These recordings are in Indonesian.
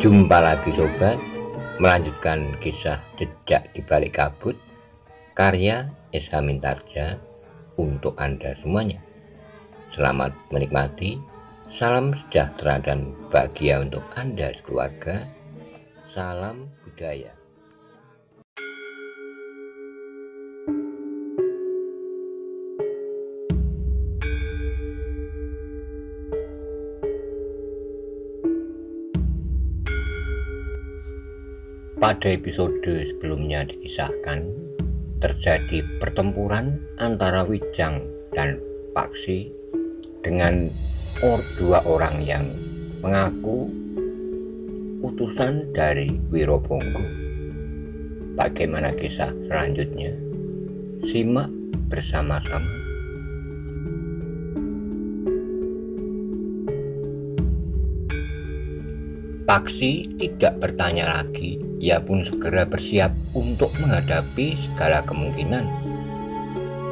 Jumpa lagi sobat, melanjutkan kisah Jejak di Balik Kabut karya Esa Mintarja untuk Anda semuanya. Selamat menikmati, salam sejahtera dan bahagia untuk Anda sekeluarga. Salam budaya. Pada episode sebelumnya dikisahkan terjadi pertempuran antara Wijang dan Paksi dengan dua orang yang mengaku utusan dari Wirobonggo. Bagaimana kisah selanjutnya? Simak bersama-sama. Paksi tidak bertanya lagi, ia pun segera bersiap untuk menghadapi segala kemungkinan.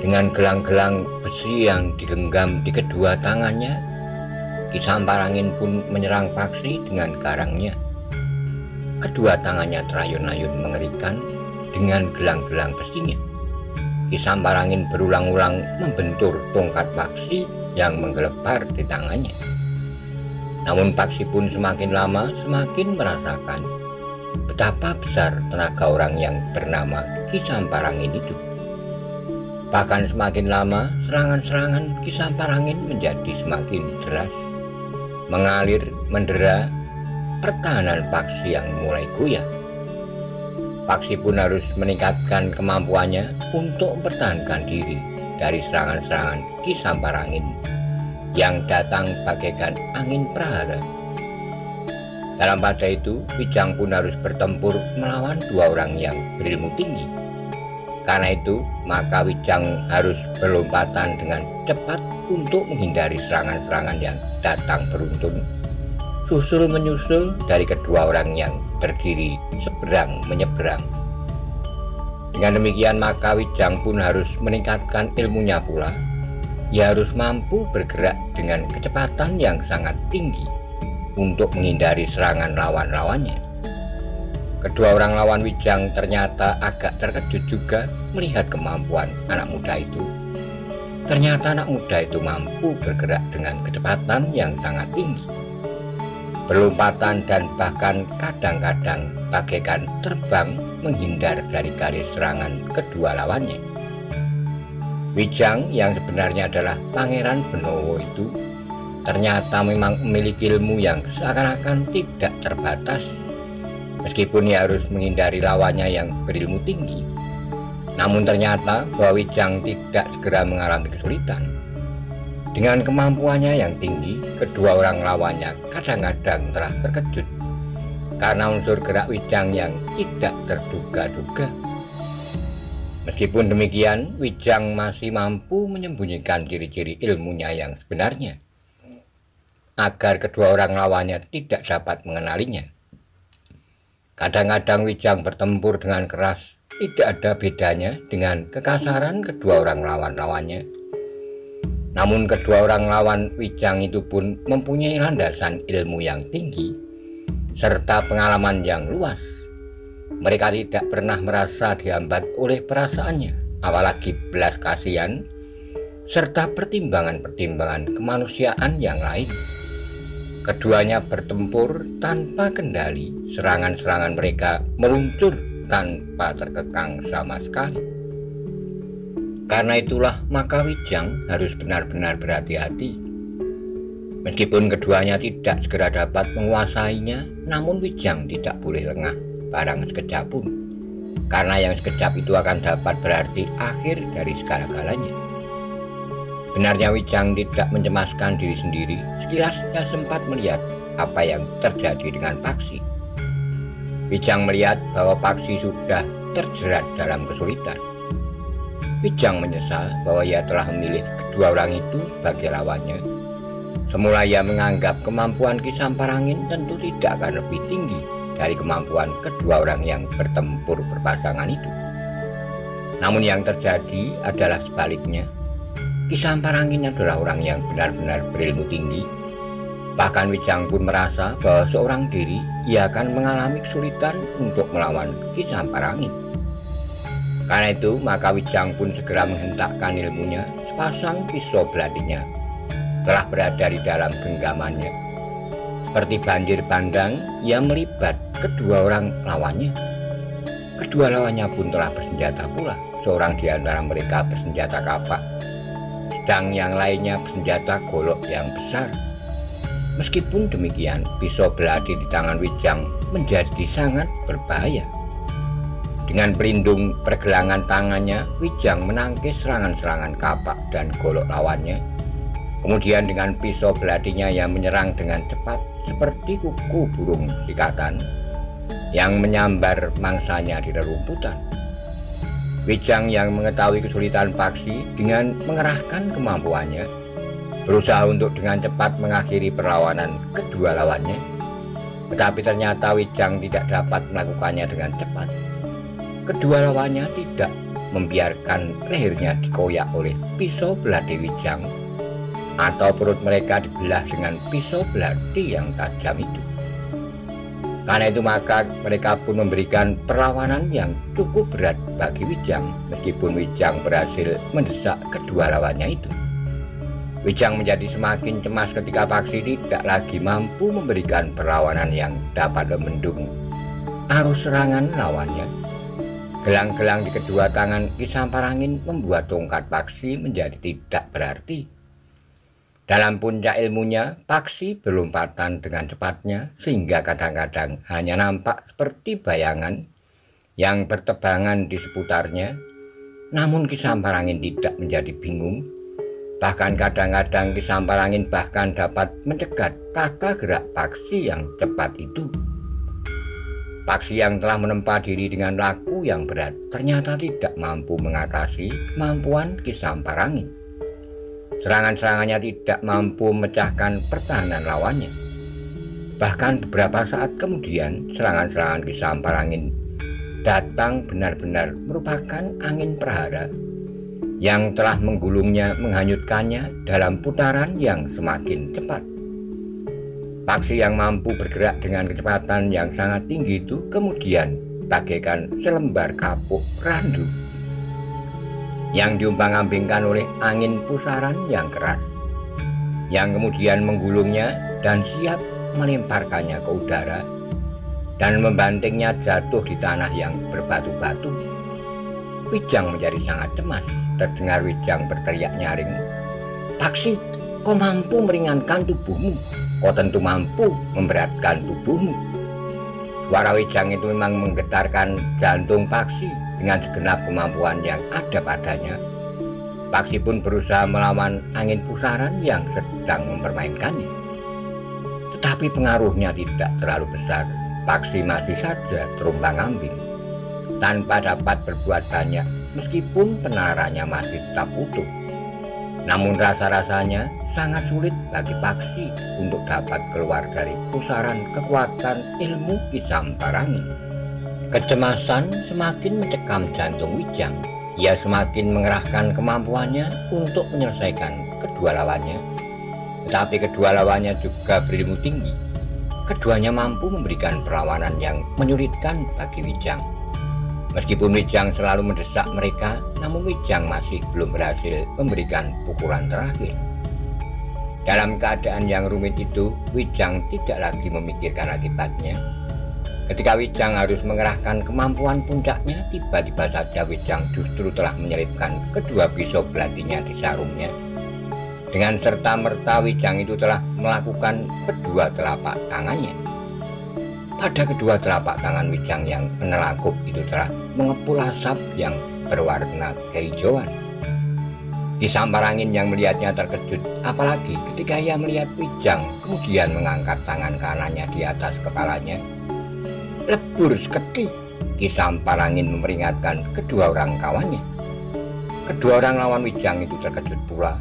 Dengan gelang-gelang besi yang digenggam di kedua tangannya, Ki Samparangin pun menyerang Paksi dengan garangnya. Kedua tangannya terayun-ayun mengerikan dengan gelang-gelang besinya. Ki Samparangin berulang-ulang membentur tongkat Paksi yang menggelebar di tangannya. Namun Paksi pun semakin lama semakin merasakan betapa besar tenaga orang yang bernama Ki Samparangin itu. Bahkan semakin lama serangan-serangan Ki Samparangin menjadi semakin deras, mengalir mendera pertahanan Paksi yang mulai goyah. Paksi pun harus meningkatkan kemampuannya untuk mempertahankan diri dari serangan-serangan Ki Samparangin yang datang bagaikan angin prahara. Dalam pada itu, Wijang pun harus bertempur melawan dua orang yang berilmu tinggi. Karena itu, maka Wijang harus berlompatan dengan cepat untuk menghindari serangan-serangan yang datang beruntun, susul menyusul dari kedua orang yang terdiri seberang menyeberang. Dengan demikian, maka Wijang pun harus meningkatkan ilmunya pula. Ia harus mampu bergerak dengan kecepatan yang sangat tinggi untuk menghindari serangan lawan-lawannya. Kedua orang lawan Wijang ternyata agak terkejut juga melihat kemampuan anak muda itu. Ternyata anak muda itu mampu bergerak dengan kecepatan yang sangat tinggi, berlompatan dan bahkan kadang-kadang bagaikan terbang menghindar dari garis serangan kedua lawannya. Wijang yang sebenarnya adalah Pangeran Benowo itu ternyata memang memiliki ilmu yang seakan-akan tidak terbatas. Meskipun ia harus menghindari lawannya yang berilmu tinggi, namun ternyata bahwa Wijang tidak segera mengalami kesulitan. Dengan kemampuannya yang tinggi, kedua orang lawannya kadang-kadang telah terkejut karena unsur gerak Wijang yang tidak terduga-duga. Meskipun demikian, Wijang masih mampu menyembunyikan ciri-ciri ilmunya yang sebenarnya, agar kedua orang lawannya tidak dapat mengenalinya. Kadang-kadang Wijang bertempur dengan keras, tidak ada bedanya dengan kekasaran kedua orang lawan-lawannya. Namun kedua orang lawan Wijang itu pun mempunyai landasan ilmu yang tinggi, serta pengalaman yang luas. Mereka tidak pernah merasa dihambat oleh perasaannya, apalagi belas kasihan, serta pertimbangan-pertimbangan kemanusiaan yang lain. Keduanya bertempur tanpa kendali, serangan-serangan mereka meluncur tanpa terkekang sama sekali. Karena itulah maka Wijang harus benar-benar berhati-hati. Meskipun keduanya tidak segera dapat menguasainya, namun Wijang tidak boleh lengah barang sekejap pun, karena yang sekejap itu akan dapat berarti akhir dari segala-galanya. Benarnya Wijang tidak mencemaskan diri sendiri. Sekilas ia sempat melihat apa yang terjadi dengan Paksi. Wijang melihat bahwa Paksi sudah terjerat dalam kesulitan. Wijang menyesal bahwa ia telah memilih kedua orang itu sebagai lawannya. Semula ia menganggap kemampuan Ki Samparangin tentu tidak akan lebih tinggi dari kemampuan kedua orang yang bertempur berpasangan itu. Namun yang terjadi adalah sebaliknya. Ki Samparangin adalah orang yang benar-benar berilmu tinggi, Bahkan Wijang pun merasa bahwa seorang diri ia akan mengalami kesulitan untuk melawan Ki Samparangin. Karena itu maka Wijang pun segera menghentakkan ilmunya. Sepasang pisau beladinya telah berada di dalam genggamannya. Seperti banjir bandang ia melibat kedua orang lawannya. Kedua lawannya pun telah bersenjata pula. Seorang di antara mereka bersenjata kapak, sedang yang lainnya bersenjata golok yang besar. Meskipun demikian, pisau beladi di tangan Wijang menjadi sangat berbahaya. Dengan pelindung pergelangan tangannya, Wijang menangkis serangan-serangan kapak dan golok lawannya. Kemudian dengan pisau beladinya yang menyerang dengan cepat seperti kuku burung sikatan yang menyambar mangsanya di rerumputan. Wijang yang mengetahui kesulitan Paksi dengan mengerahkan kemampuannya berusaha untuk dengan cepat mengakhiri perlawanan kedua lawannya. Tetapi ternyata Wijang tidak dapat melakukannya dengan cepat. Kedua lawannya tidak membiarkan lehernya dikoyak oleh pisau beladi Wijang, atau perut mereka dibelah dengan pisau beladi yang tajam itu. Karena itu maka mereka pun memberikan perlawanan yang cukup berat bagi Wijang, meskipun Wijang berhasil mendesak kedua lawannya itu. Wijang menjadi semakin cemas ketika Paksi tidak lagi mampu memberikan perlawanan yang dapat membendung arus serangan lawannya. Gelang-gelang di kedua tangan Ki Samparangin membuat tongkat Paksi menjadi tidak berarti. Dalam puncak ilmunya, Paksi berlompatan dengan cepatnya sehingga kadang-kadang hanya nampak seperti bayangan yang bertebangan di seputarnya. Namun Ki Samparangin tidak menjadi bingung. Bahkan kadang-kadang Ki Samparangin bahkan dapat mencegat tata gerak Paksi yang cepat itu. Paksi yang telah menempa diri dengan laku yang berat ternyata tidak mampu mengatasi kemampuan Ki Samparangin. Serangan-serangannya tidak mampu memecahkan pertahanan lawannya. Bahkan beberapa saat kemudian serangan-serangan Ki Samparangin datang benar-benar merupakan angin prahara yang telah menggulungnya, menghanyutkannya dalam putaran yang semakin cepat. Paksi yang mampu bergerak dengan kecepatan yang sangat tinggi itu kemudian bagaikan selembar kapuk randu yang diumpang-ambingkan oleh angin pusaran yang keras, yang kemudian menggulungnya dan siap melemparkannya ke udara dan membantingnya jatuh di tanah yang berbatu-batu. Wijang menjadi sangat cemas. Terdengar Wijang berteriak nyaring, "Paksi, kau mampu meringankan tubuhmu, kau tentu mampu memberatkan tubuhmu." Suara Wijang itu memang menggetarkan jantung Paksi. Dengan segenap kemampuan yang ada padanya, Paksi pun berusaha melawan angin pusaran yang sedang mempermainkannya. Tetapi pengaruhnya tidak terlalu besar. Paksi masih saja terumbang-ambing, tanpa dapat berbuat banyak. Meskipun penararannya masih tetap utuh, namun rasa-rasanya sangat sulit bagi Paksi untuk dapat keluar dari pusaran kekuatan ilmu Ki Samparangin. Kecemasan semakin mencekam jantung Wijang. Ia semakin mengerahkan kemampuannya untuk menyelesaikan kedua lawannya. Tetapi kedua lawannya juga berilmu tinggi. Keduanya mampu memberikan perlawanan yang menyulitkan bagi Wijang. Meskipun Wijang selalu mendesak mereka, namun Wijang masih belum berhasil memberikan pukulan terakhir. Dalam keadaan yang rumit itu, Wijang tidak lagi memikirkan akibatnya. Ketika Wijang harus mengerahkan kemampuan puncaknya, tiba-tiba saja Wijang justru telah menyelipkan kedua pisau beladinya di sarungnya. Dengan serta-merta Wijang itu telah melakukan kedua telapak tangannya. Pada kedua telapak tangan Wijang yang menelakup itu telah mengepul asap yang berwarna kehijauan. Ki Samparangin yang melihatnya terkejut, apalagi ketika ia melihat Wijang kemudian mengangkat tangan kanannya di atas kepalanya. Lebur seketi, Ki Samparangin memperingatkan kedua orang kawannya. Kedua orang lawan Wijang itu terkejut pula.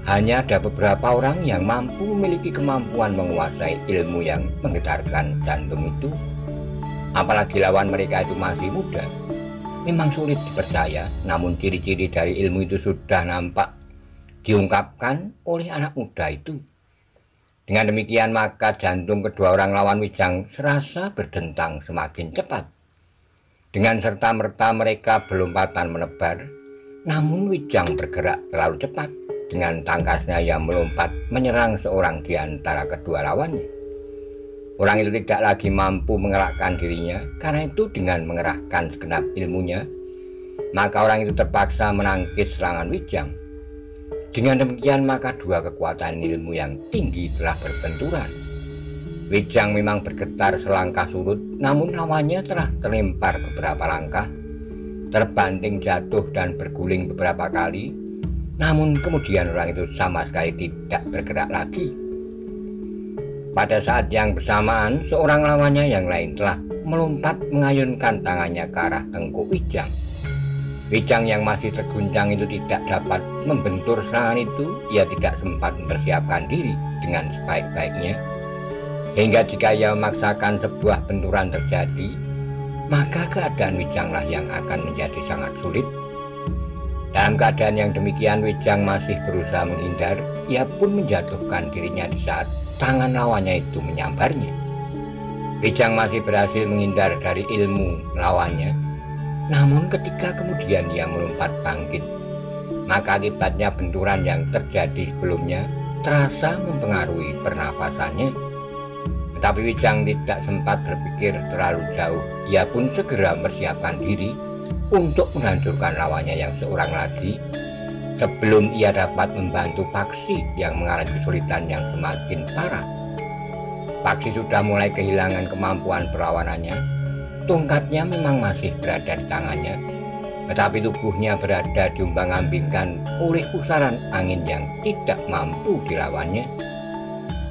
Hanya ada beberapa orang yang mampu memiliki kemampuan menguasai ilmu yang menggetarkan jantung itu. Apalagi lawan mereka itu masih muda. Memang sulit dipercaya, namun ciri-ciri dari ilmu itu sudah nampak diungkapkan oleh anak muda itu. Dengan demikian maka jantung kedua orang lawan Wijang serasa berdentang semakin cepat. Dengan serta-merta mereka berlompatan menebar, namun Wijang bergerak terlalu cepat. Dengan tangkasnya ia melompat menyerang seorang di antara kedua lawannya. Orang itu tidak lagi mampu mengelakkan dirinya, karena itu dengan mengerahkan segenap ilmunya, maka orang itu terpaksa menangkis serangan Wijang. Dengan demikian maka dua kekuatan ilmu yang tinggi telah berbenturan. Wijang memang bergetar selangkah surut, namun lawannya telah terlempar beberapa langkah, terbanting jatuh dan berguling beberapa kali, namun kemudian orang itu sama sekali tidak bergerak lagi. Pada saat yang bersamaan, seorang lawannya yang lain telah melompat mengayunkan tangannya ke arah tengkuk Wijang. Wijang yang masih terguncang itu tidak dapat membentur serangan itu. Ia tidak sempat mempersiapkan diri dengan sebaik-baiknya, sehingga jika ia memaksakan sebuah benturan terjadi, maka keadaan Wijanglah yang akan menjadi sangat sulit. Dalam keadaan yang demikian, Wijang masih berusaha menghindar. Ia pun menjatuhkan dirinya di saat tangan lawannya itu menyambarnya. Wijang masih berhasil menghindar dari ilmu lawannya, namun ketika kemudian ia melompat bangkit, maka akibatnya benturan yang terjadi sebelumnya terasa mempengaruhi pernafasannya. Tetapi Wijang tidak sempat berpikir terlalu jauh. Ia pun segera mempersiapkan diri untuk menghancurkan lawannya yang seorang lagi, sebelum ia dapat membantu Paksi yang mengalami kesulitan yang semakin parah. Paksi sudah mulai kehilangan kemampuan perlawanannya. Tongkatnya memang masih berada di tangannya, tetapi tubuhnya berada diumbang-ambingkan oleh pusaran angin yang tidak mampu dilawannya.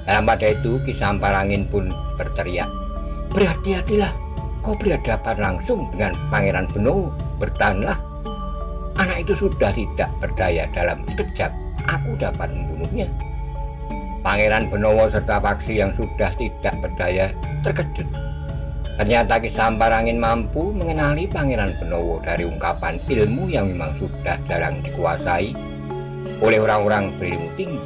Dalam pada itu Ki Sampalangin pun berteriak, "Berhati-hatilah, kau berhadapan langsung dengan Pangeran Benowo, bertahanlah. Anak itu sudah tidak berdaya, dalam sekejap aku dapat membunuhnya." Pangeran Benowo serta Paksi yang sudah tidak berdaya terkejut. Ternyata Ki Sampalangin mampu mengenali Pangeran Benowo dari ungkapan ilmu yang memang sudah jarang dikuasai oleh orang-orang berilmu tinggi.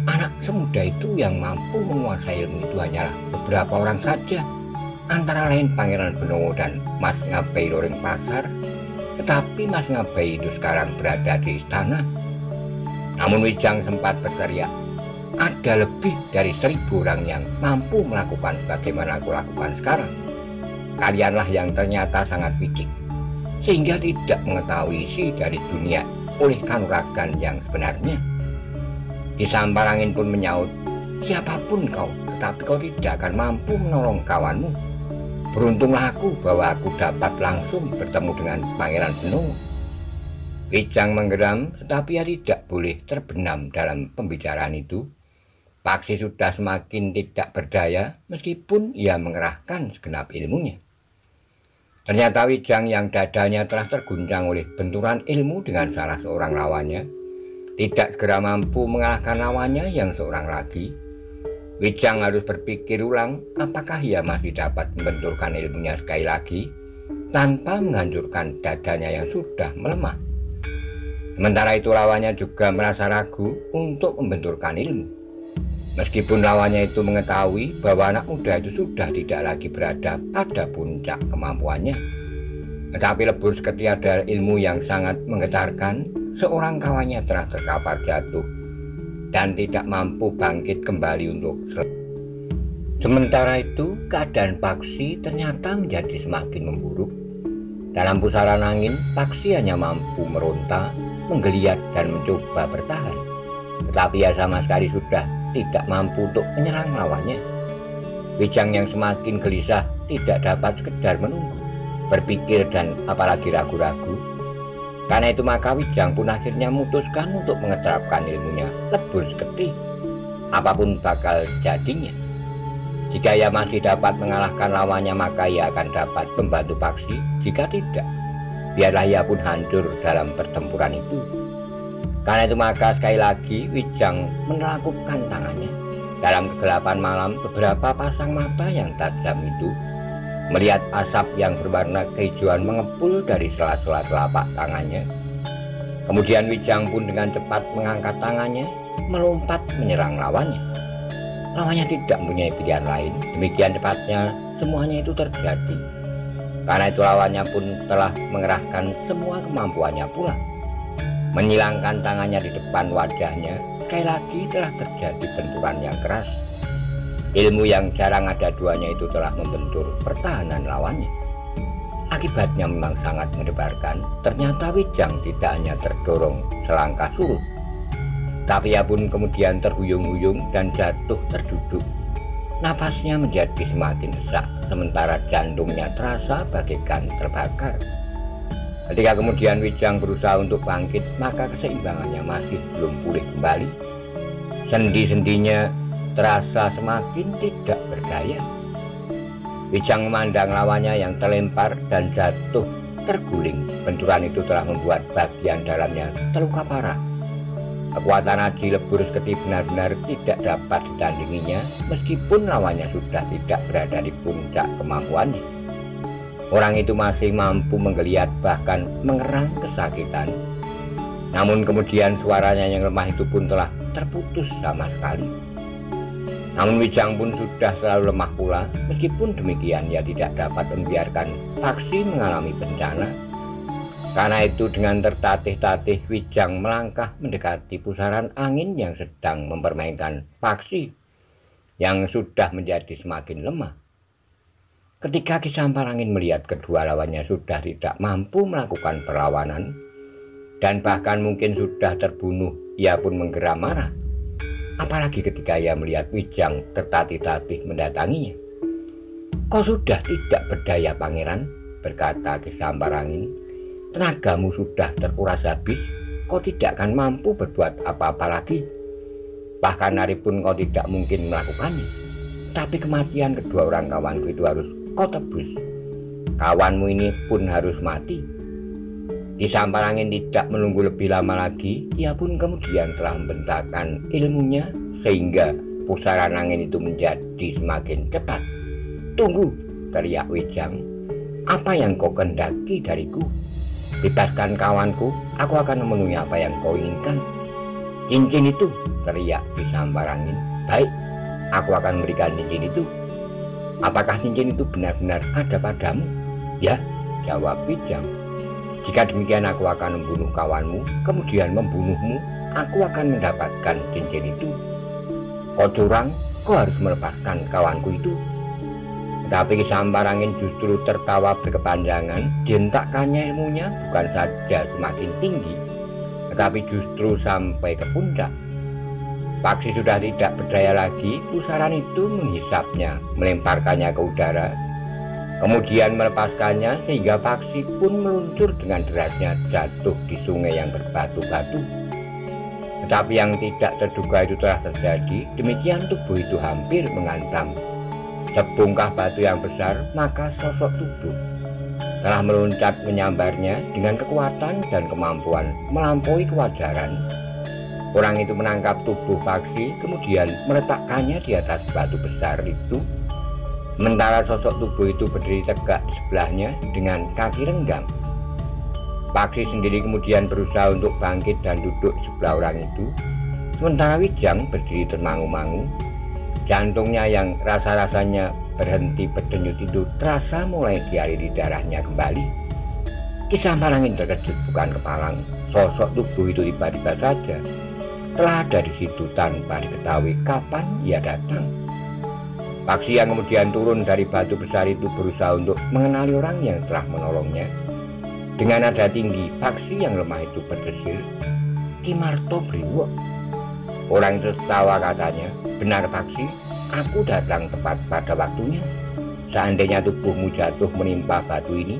Anak semuda itu yang mampu menguasai ilmu itu hanyalah beberapa orang saja, antara lain Pangeran Benowo dan Mas Ngabai Loreng Pasar. Tetapi Mas Ngabai itu sekarang berada di istana. Namun Wijang sempat berteriak, "Ada lebih dari 1000 orang yang mampu melakukan bagaimana aku lakukan sekarang. Kalianlah yang ternyata sangat picik, sehingga tidak mengetahui isi dari dunia oleh kanuragan yang sebenarnya." Ki Sampalangin pun menyaut, "Siapapun kau, tetapi kau tidak akan mampu menolong kawanmu. Beruntunglah aku bahwa aku dapat langsung bertemu dengan Pangeran Benowo." Wijang menggeram, tetapi ia tidak boleh terbenam dalam pembicaraan itu. Paksi sudah semakin tidak berdaya meskipun ia mengerahkan segenap ilmunya. Ternyata Wijang yang dadanya telah terguncang oleh benturan ilmu dengan salah seorang lawannya tidak segera mampu mengalahkan lawannya yang seorang lagi. Wijang harus berpikir ulang apakah ia masih dapat membenturkan ilmunya sekali lagi tanpa menghancurkan dadanya yang sudah melemah. Sementara itu lawannya juga merasa ragu untuk membenturkan ilmu. Meskipun lawannya itu mengetahui bahwa anak muda itu sudah tidak lagi berada pada puncak kemampuannya, tetapi lebur seperti ada ilmu yang sangat menggetarkan, seorang kawannya telah terkapar jatuh dan tidak mampu bangkit kembali untuk sementara itu keadaan Paksi ternyata menjadi semakin memburuk. Dalam pusaran angin, Paksi hanya mampu meronta, menggeliat dan mencoba bertahan, tetapi ia sama sekali sudah tidak mampu untuk menyerang lawannya. Wijang yang semakin gelisah tidak dapat sekedar menunggu, berpikir dan apalagi ragu-ragu. Karena itu maka Wijang pun akhirnya memutuskan untuk mengeterapkan ilmunya lebur seketi. Apapun bakal jadinya. Jika ia masih dapat mengalahkan lawannya, maka ia akan dapat membantu Paksi. Jika tidak, biarlah ia pun hancur dalam pertempuran itu. Karena itu maka sekali lagi Wijang menelakupkan tangannya. Dalam kegelapan malam, beberapa pasang mata yang tajam itu melihat asap yang berwarna kehijauan mengepul dari sela-sela telapak tangannya. Kemudian Wijang pun dengan cepat mengangkat tangannya, melompat menyerang lawannya. Lawannya tidak mempunyai pilihan lain. Demikian cepatnya semuanya itu terjadi. Karena itu lawannya pun telah mengerahkan semua kemampuannya pula. Menyilangkan tangannya di depan wajahnya, sekali lagi telah terjadi benturan yang keras. Ilmu yang jarang ada duanya itu telah membentur pertahanan lawannya. Akibatnya memang sangat mendebarkan. Ternyata Wijang tidak hanya terdorong selangkah surut, tapi ia pun kemudian terhuyung-huyung dan jatuh terduduk. Nafasnya menjadi semakin sesak, sementara jantungnya terasa bagaikan terbakar. Ketika kemudian Wijang berusaha untuk bangkit, maka keseimbangannya masih belum pulih kembali. Sendi-sendinya terasa semakin tidak berdaya. Wijang memandang lawannya yang terlempar dan jatuh terguling. Benturan itu telah membuat bagian dalamnya terluka parah. Kekuatan Aji Lebur Seketi benar-benar tidak dapat ditandinginya, meskipun lawannya sudah tidak berada di puncak kemampuannya. Orang itu masih mampu menggeliat, bahkan mengerang kesakitan. Namun kemudian suaranya yang lemah itu pun telah terputus sama sekali. Namun Wijang pun sudah selalu lemah pula. Meskipun demikian, ia tidak dapat membiarkan Paksi mengalami bencana. Karena itu dengan tertatih-tatih Wijang melangkah mendekati pusaran angin yang sedang mempermainkan Paksi yang sudah menjadi semakin lemah. Ketika Ki Samparangin melihat kedua lawannya sudah tidak mampu melakukan perlawanan dan bahkan mungkin sudah terbunuh, ia pun menggeram marah. Apalagi ketika ia melihat Wijang tertatih-tatih mendatanginya. "Kau sudah tidak berdaya, Pangeran," berkata Ki Samparangin. "Tenagamu sudah terkuras habis. Kau tidak akan mampu berbuat apa-apa lagi. Bahkan hari pun kau tidak mungkin melakukannya. Tapi kematian kedua orang kawanku itu harus kau tebus. Kawanmu ini pun harus mati." Ki Samparangin tidak menunggu lebih lama lagi. Ia pun kemudian telah membentangkan ilmunya sehingga pusaran angin itu menjadi semakin cepat. "Tunggu!" teriak Wijang. "Apa yang kau kehendaki dariku? Bebaskan kawanku, aku akan memenuhi apa yang kau inginkan." "Cincin itu!" teriak Ki Samparangin. "Baik, aku akan memberikan cincin itu. Apakah cincin itu benar-benar ada padamu?" "Ya," jawab Wijang. "Jika demikian aku akan membunuh kawanmu, kemudian membunuhmu. Aku akan mendapatkan cincin itu." "Kau curang, kau harus melepaskan kawanku itu." Tetapi Ki Samparangin justru tertawa berkepanjangan. Dihentakkannya ilmunya bukan saja semakin tinggi, tetapi justru sampai ke puncak. Paksi sudah tidak berdaya lagi. Pusaran itu menghisapnya, melemparkannya ke udara, kemudian melepaskannya sehingga Paksi pun meluncur dengan derasnya jatuh di sungai yang berbatu-batu. Tetapi yang tidak terduga itu telah terjadi. Demikian tubuh itu hampir menghantam sebongkah batu yang besar, maka sosok tubuh telah meloncat menyambarnya dengan kekuatan dan kemampuan melampaui kewajaran. Orang itu menangkap tubuh Paksi, kemudian meletakkannya di atas batu besar itu. Sementara sosok tubuh itu berdiri tegak di sebelahnya dengan kaki renggang. Paksi sendiri kemudian berusaha untuk bangkit dan duduk di sebelah orang itu. Sementara Wijang berdiri termangu-mangu. Jantungnya yang rasa-rasanya berhenti berdenyut itu terasa mulai dialiri darahnya kembali. Ki Samparangin terkejut bukan kepalang. Sosok tubuh itu tiba-tiba saja telah ada di situ tanpa diketahui kapan ia datang. Paksi yang kemudian turun dari batu besar itu berusaha untuk mengenali orang yang telah menolongnya. Dengan nada tinggi, Paksi yang lemah itu berdesir, "Ki Martobriwo." Orang itu tertawa, katanya, "Benar Paksi, aku datang tepat pada waktunya. Seandainya tubuhmu jatuh menimpa batu ini,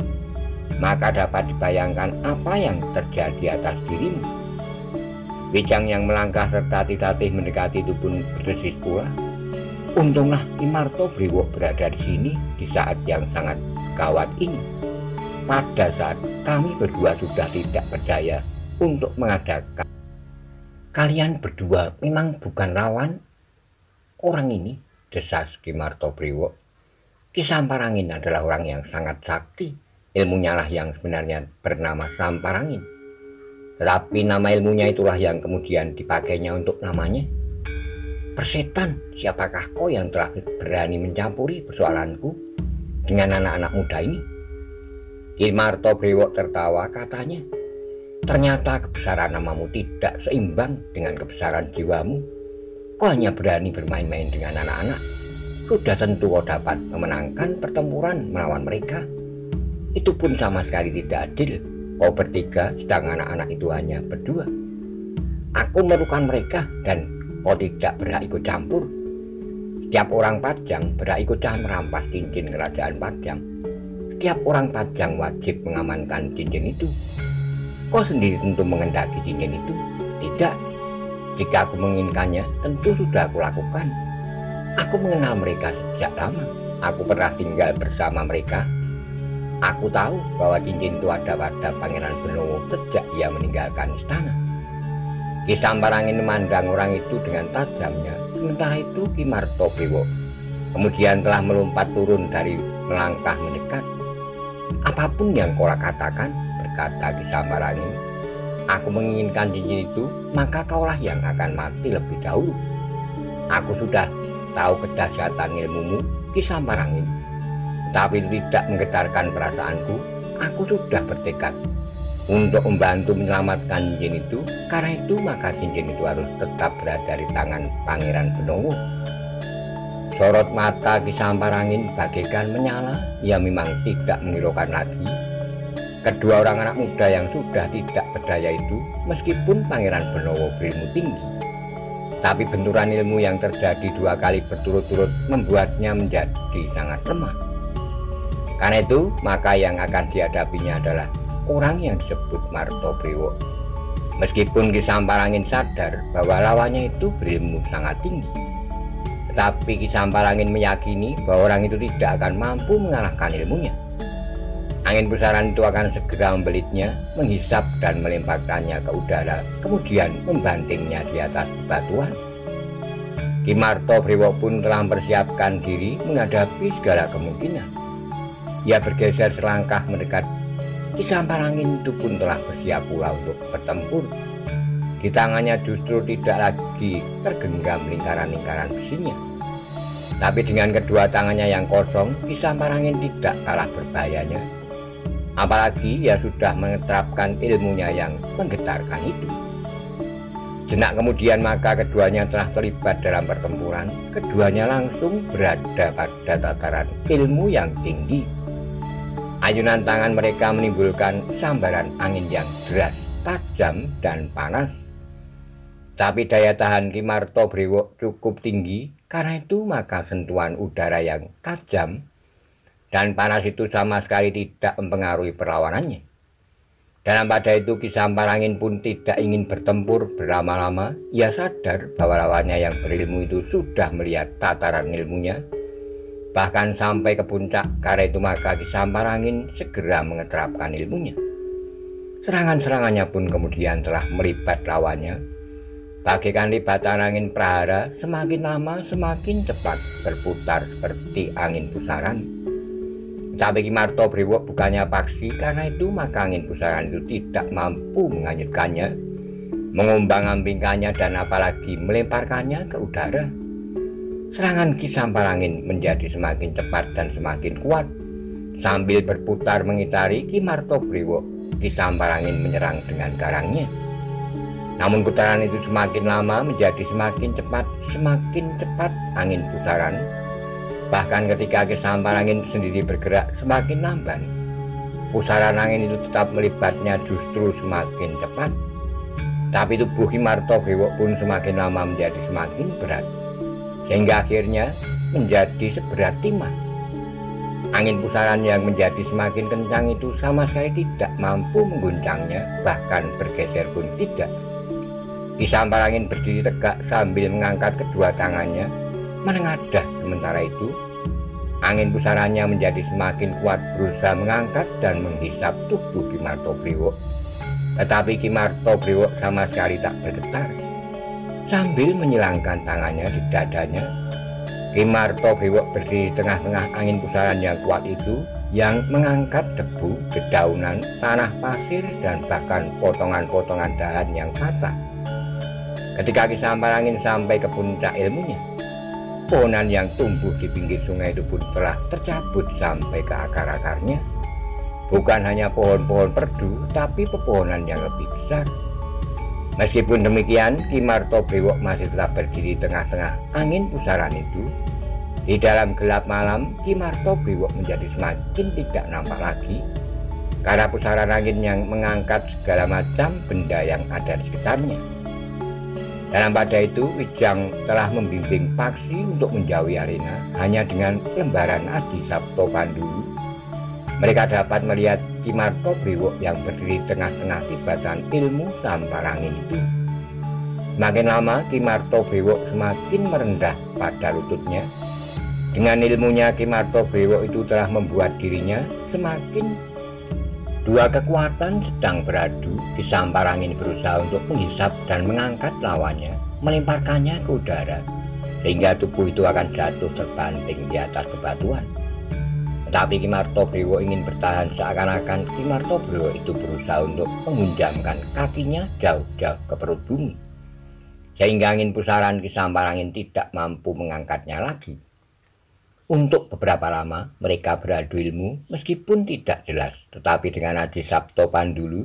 maka dapat dibayangkan apa yang terjadi atas dirimu." Wijang yang melangkah tertatih-tatih mendekati itu pun berdesis pula, "Untunglah Ki Martobriwo berada di sini di saat yang sangat gawat ini. Pada saat kami berdua sudah tidak berdaya untuk mengadakan. Kalian berdua memang bukan lawan orang ini," desas Ki Martobriwo. "Ki Samparangin adalah orang yang sangat sakti. Ilmunya lah yang sebenarnya bernama Samparangin. Tetapi nama ilmunya itulah yang kemudian dipakainya untuk namanya. Persetan, siapakah kau yang telah berani mencampuri persoalanku dengan anak-anak muda ini? Ki Martobrewo tertawa, katanya, ternyata kebesaran namamu tidak seimbang dengan kebesaran jiwamu. Kau hanya berani bermain-main dengan anak-anak. Sudah tentu kau dapat memenangkan pertempuran melawan mereka. Itu pun sama sekali tidak adil. Kau bertiga, sedang anak-anak itu hanya berdua. Aku memerlukan mereka dan kau tidak berhak ikut campur. Setiap orang Pajang berhak ikut merampas cincin kerajaan Pajang. Setiap orang Pajang wajib mengamankan cincin itu. Kau sendiri tentu mengendaki cincin itu. Tidak. Jika aku menginginkannya, tentu sudah aku lakukan. Aku mengenal mereka sejak lama. Aku pernah tinggal bersama mereka. Aku tahu bahwa cincin itu ada pada Pangeran Benowo sejak ia meninggalkan istana. Ki Samparangin memandang orang itu dengan tajamnya. Sementara itu Ki Martobrewo kemudian telah melompat turun dari melangkah mendekat. Apapun yang kau katakan, berkata Ki Samparangin, aku menginginkan cincin itu, maka kaulah yang akan mati lebih dahulu. Aku sudah tahu kedahsyatan ilmumu, Ki Samparangin, tapi itu tidak menggetarkan perasaanku. Aku sudah bertekad untuk membantu menyelamatkan cincin itu. Karena itu maka cincin itu harus tetap berada di tangan Pangeran Benowo. Sorot mata Ki Samparangin bagaikan menyala. Ia memang tidak menghiraukan lagi kedua orang anak muda yang sudah tidak berdaya itu. Meskipun Pangeran Benowo berilmu tinggi, tapi benturan ilmu yang terjadi 2 kali berturut-turut membuatnya menjadi sangat lemah. Karena itu maka yang akan dihadapinya adalah orang yang disebut Martobrewo. Meskipun Ki Samparangin sadar bahwa lawannya itu berilmu sangat tinggi, tetapi Ki Samparangin meyakini bahwa orang itu tidak akan mampu mengalahkan ilmunya. Angin pusaran itu akan segera membelitnya, menghisap dan melemparkannya ke udara, kemudian membantingnya di atas batuan. Ki Martobrewo pun telah mempersiapkan diri menghadapi segala kemungkinan. Ia bergeser selangkah mendekat. Ki Samparangin itu pun telah bersiap pula untuk bertempur. Di tangannya justru tidak lagi tergenggam lingkaran-lingkaran besinya, tapi dengan kedua tangannya yang kosong, Ki Samparangin tidak kalah berbahayanya. Apalagi ia sudah menerapkan ilmunya yang menggetarkan itu. Sejenak kemudian maka keduanya telah terlibat dalam pertempuran. Keduanya langsung berada pada tataran ilmu yang tinggi. Ayunan tangan mereka menimbulkan sambaran angin yang deras, tajam, dan panas. Tapi daya tahan Ki Martobrewo cukup tinggi. Karena itu maka sentuhan udara yang tajam dan panas itu sama sekali tidak mempengaruhi perlawanannya. Dalam pada itu Ki Samparangin pun tidak ingin bertempur berlama-lama. Ia sadar bahwa lawannya yang berilmu itu sudah melihat tataran ilmunya, bahkan sampai ke puncak. Karena itu maka Ki Samparangin segera mengeterapkan ilmunya. Serangan-serangannya pun kemudian telah melibat lawannya. Bagaikan libatan angin prahara, semakin lama semakin cepat berputar seperti angin pusaran. Tapi Ki Martobrewo bukannya paksi. Karena itu maka angin pusaran itu tidak mampu menghanyutkannya, mengombang-ambingkannya, dan apalagi melemparkannya ke udara. Serangan Ki Samparangin menjadi semakin cepat dan semakin kuat. Sambil berputar mengitari Ki Martobrewo, Ki Samparangin menyerang dengan garangnya. Namun putaran itu semakin lama menjadi semakin cepat angin pusaran. Bahkan ketika Ki Samparangin sendiri bergerak semakin lamban, pusaran angin itu tetap melibatnya justru semakin cepat. Tapi tubuh Ki Martobrewo pun semakin lama menjadi semakin berat, sehingga akhirnya menjadi seberat timah. Angin pusaran yang menjadi semakin kencang itu sama sekali tidak mampu mengguncangnya, bahkan bergeser pun tidak. Ki Samparangin berdiri tegak sambil mengangkat kedua tangannya menengadah. Sementara itu angin pusarannya menjadi semakin kuat, berusaha mengangkat dan menghisap tubuh Ki Martobrewo. Tetapi Ki Martobrewo sama sekali tak bergetar. Sambil menyilangkan tangannya di dadanya, Ki Martobrewo berdiri di tengah-tengah angin pusaran yang kuat itu, yang mengangkat debu, dedaunan, tanah pasir, dan bahkan potongan-potongan dahan yang patah. Ketika Ki Samparangin sampai ke puncak ilmunya, pohonan yang tumbuh di pinggir sungai itu pun telah tercabut sampai ke akar-akarnya. Bukan hanya pohon-pohon perdu, tapi pepohonan yang lebih besar. Meskipun demikian, Ki Martobriwo masih tetap berdiri tengah-tengah angin pusaran itu. Di dalam gelap malam, Ki Martobriwo menjadi semakin tidak nampak lagi karena pusaran angin yang mengangkat segala macam benda yang ada di sekitarnya. Dalam pada itu, Wijang telah membimbing Paksi untuk menjauhi arena hanya dengan lembaran Adi Sabto Pandulu. Mereka dapat melihat Ki Martobriwo yang berdiri tengah-tengah tibatan ilmu Samparangin itu. Semakin lama Ki Martobriwo semakin merendah pada lututnya. Dengan ilmunya, Ki Martobriwo itu telah membuat dirinya semakin. Dua kekuatan sedang beradu. Ki Samparangin berusaha untuk menghisap dan mengangkat lawannya, melemparkannya ke udara, sehingga tubuh itu akan jatuh terbanting di atas bebatuan. Tetapi Ki Martobriwo ingin bertahan, seakan-akan Ki Martobriwo itu berusaha untuk menghunjamkan kakinya jauh-jauh ke perut bumi, sehingga angin pusaran Ki Samparangin tidak mampu mengangkatnya lagi. Untuk beberapa lama mereka beradu ilmu meskipun tidak jelas, tetapi dengan Adi Sabto Pandulu,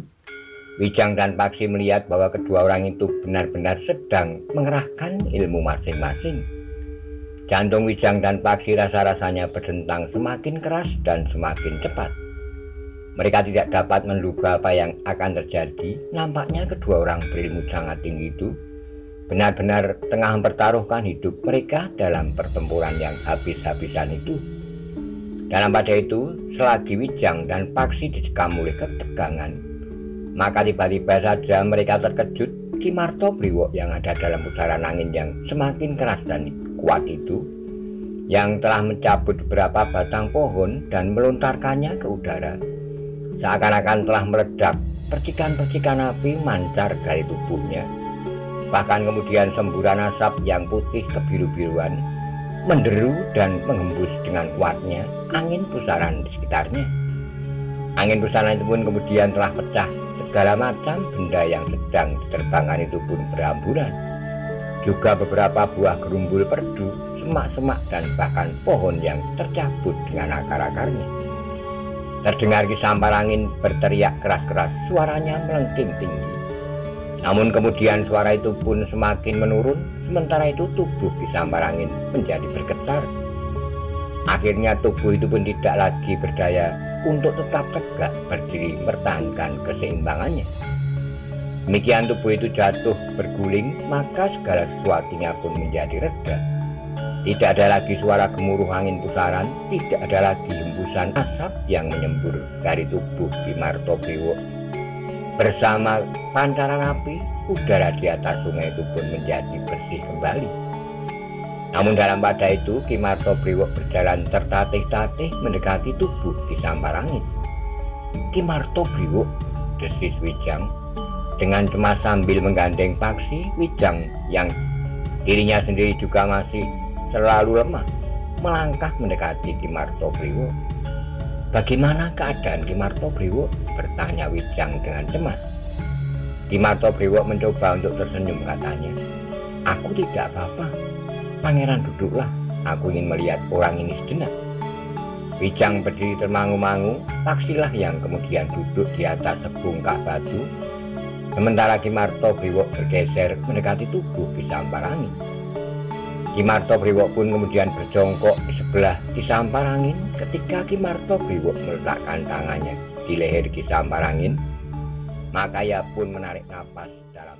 Wijang dan Paksi melihat bahwa kedua orang itu benar-benar sedang mengerahkan ilmu masing-masing. Jantung Wijang dan Paksi rasa-rasanya berdentang semakin keras dan semakin cepat. Mereka tidak dapat menduga apa yang akan terjadi. Nampaknya kedua orang berilmu sangat tinggi itu benar-benar tengah mempertaruhkan hidup mereka dalam pertempuran yang habis-habisan itu. Dalam pada itu, selagi Wijang dan Paksi dicekam oleh ketegangan, maka tiba-tiba saja mereka terkejut. Ki Martobriwo yang ada dalam pusaran angin yang semakin keras dan kuat itu, yang telah mencabut beberapa batang pohon dan melontarkannya ke udara, seakan-akan telah meledak. Percikan-percikan api mancar dari tubuhnya. Bahkan kemudian semburan asap yang putih kebiru-biruan menderu dan menghembus dengan kuatnya angin pusaran di sekitarnya. Angin pusaran itu pun kemudian telah pecah. Segala macam benda yang sedang diterbangkan itu pun berhamburan. Juga beberapa buah gerumbul perdu, semak-semak, dan bahkan pohon yang tercabut dengan akar-akarnya. Terdengar Ki Samparangin berteriak keras-keras, suaranya melengking tinggi. Namun kemudian suara itu pun semakin menurun. Sementara itu tubuh Ki Samparangin menjadi bergetar. Akhirnya tubuh itu pun tidak lagi berdaya untuk tetap tegak berdiri mempertahankan keseimbangannya. Demikian tubuh itu jatuh berguling, maka segala sesuatunya pun menjadi reda. Tidak ada lagi suara gemuruh angin pusaran, tidak ada lagi hembusan asap yang menyembur dari tubuh Ki Martobriwo. Bersama pancaran api, udara di atas sungai itu pun menjadi bersih kembali. Namun dalam pada itu Ki Martobriwo berjalan tertatih-tatih mendekati tubuh Ki Samparangin. Ki Martobriwo, desis Wijang dengan cemas sambil menggandeng Paksi. Wijang yang dirinya sendiri juga masih selalu lemah melangkah mendekati Ki Martobriwo. Bagaimana keadaan Ki Martobriwo? Bertanya Wijang dengan cemas. Ki Martobriwo mencoba untuk tersenyum, katanya, "Aku tidak apa-apa. Pangeran, duduklah, aku ingin melihat orang ini sejenak." Wijang berdiri termangu-mangu. Paksilah yang kemudian duduk di atas sebungkah batu, sementara Ki Martobriwo bergeser mendekati tubuh Ki Samparangin. Ki Martobriwo pun kemudian berjongkok di sebelah Ki Samparangin. Ketika Ki Martobriwo meletakkan tangannya di leher Ki Samparangin, maka ia pun menarik napas dalam